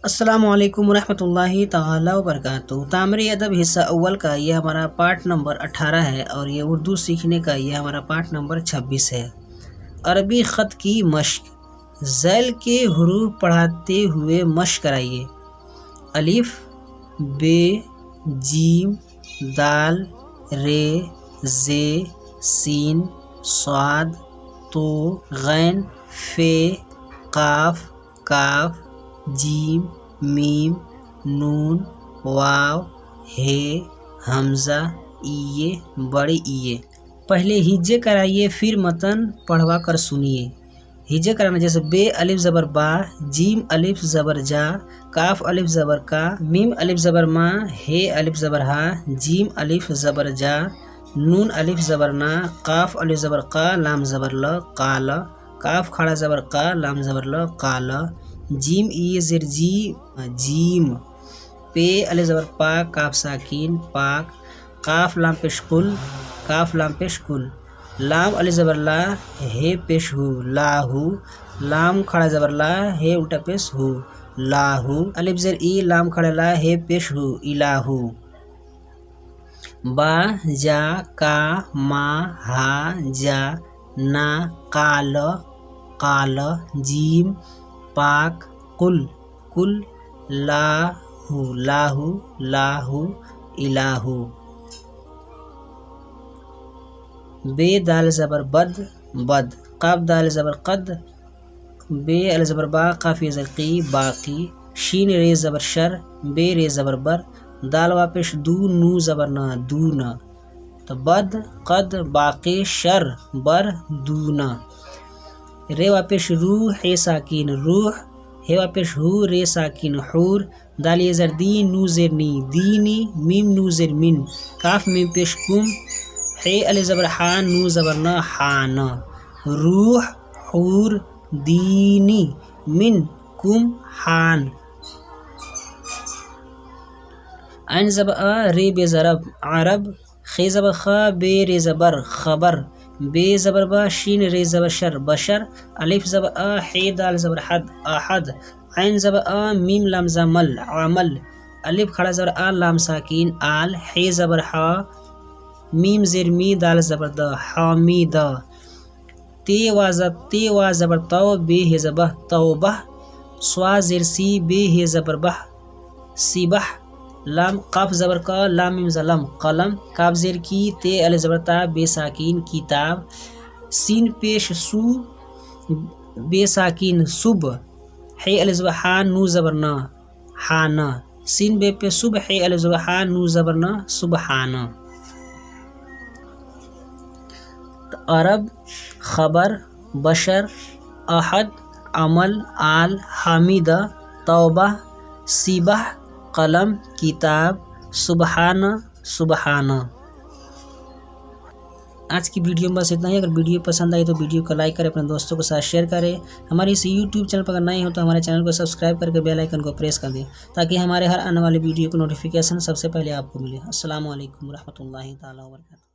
السلام علیکم ورحمۃ اللہ تعالی وبرکاتہ۔ تعمیری ادب حصہ اول کا یہ ہمارا پارٹ نمبر 18 ہے اور یہ اردو سیکھنے کا یہ ہمارا پارٹ نمبر 26 ہے۔ عربی خط کی مشق، ذیل کے حروف پڑھاتے ہوئے مشق کرائیے۔ الف، ب، جیم، دال، ر، ز، سین، صاد، تو، غین، ف، قاف، کاف، جیم، میم، نون، واو، ہ، حمزہ، ایے، بڑے ایے۔ پہلے ہجے کرائیے پھر متن پڑھوا کر سنیے۔ ہجے کرانا جیسے بے الف زبر با، جیم الف زبر جا، کاف الف زبر کا، میم الف زبر ما، ہ الف زبر ہا، جیم الف زبر جا، نون الف زبر نا، قاف الف زبر قا، لام زبر ل، قال، کاف کھڑا زبر قا، لام زبر ل، قال، جیم ای زر جی، جیم، پے الف زبر پا، کاف ساکین، پاک، قاف لام پیش قل، کاف لام پیش کل، لام الف زبر لا، ہے پیش ہو، لاہو، لام کھڑا زبر لا، ہے الٹا پیش ہو، لاہو، الف زر ای، لام کھڑا لا، ہے پیش ہو، الہو، با، جا، کا، ما، ہا، جا، نا، قال، قال، جیم، پاک، قل، کل، لاہو، لاہو، لاہو، الہو، بے دال زبر بد، بد، قاف دال زبر قد، بے الف زبر با، قاف زبر قی، باقی، شین ر زبر شر، بے ر زبر بر، دال واپش دو، نو زبر نا، دونا، تو بد، قد، باقی، شر، بر، دونا، ر واپش روح، ہے ساکین، روح، ہے واپش ہو، ر ساکین، حور، دال زر دی، نو زر نی، دینی، میم نو زر من، کاف میم پیش کم، ہے الف زبر ہا، نو زبر نا، حانا، روح، حور، دینی، من، کم، حان، عین زبر ا، ر بے ضرب، عرب، خ زبر خا، بے ر زبر، خبر، بے زبر با، شین ر زبر شر، بشر، الف زبر ا، ح دال زبر حد، احد، عین زبر ا، میم لام زمل، عمل، الف کھڑا زبر ا، لام ساکین، آل، ح زبر حا، میم زر می، دال زبر دا، حامیدہ، تی وا زبر تو، بے ہ زبر توبہ، سوا زر سی، بے ہ زبر بہ، سبح، لام قاف زبر کا، لام میم زلم، قلم، کاف زیر کی، تے الف زبر تا، بے ساکین، کتاب، سین پیش سو، بے ساکین، صب، ہے الف زبر ہا، نو زبر نا، حانا، سین بے پہ صب، ہے الف زبر ہا، نو زبر نا، سبحانا، عرب، خبر، بشر، احد، عمل، آل، حامیدہ، توبہ، سبح، قلم، کتاب، سبحانہ، سبحانہ۔ آج کی ویڈیو میں بس اتنا ہی۔ اگر ویڈیو پسند آئی تو ویڈیو کو لائک کریں، اپنے دوستوں کے ساتھ شیئر کریں۔ ہمارے اس یوٹیوب چینل پر اگر نئے ہو تو ہمارے چینل کو سبسکرائب کر کے بیل آئیکن کو پریس کر دیں تاکہ ہمارے ہر آنے والی ویڈیو کو نوٹیفیکیشن سب سے پہلے آپ کو ملے۔ السلام علیکم ورحمۃ اللہ تعالی وبرکاتہ۔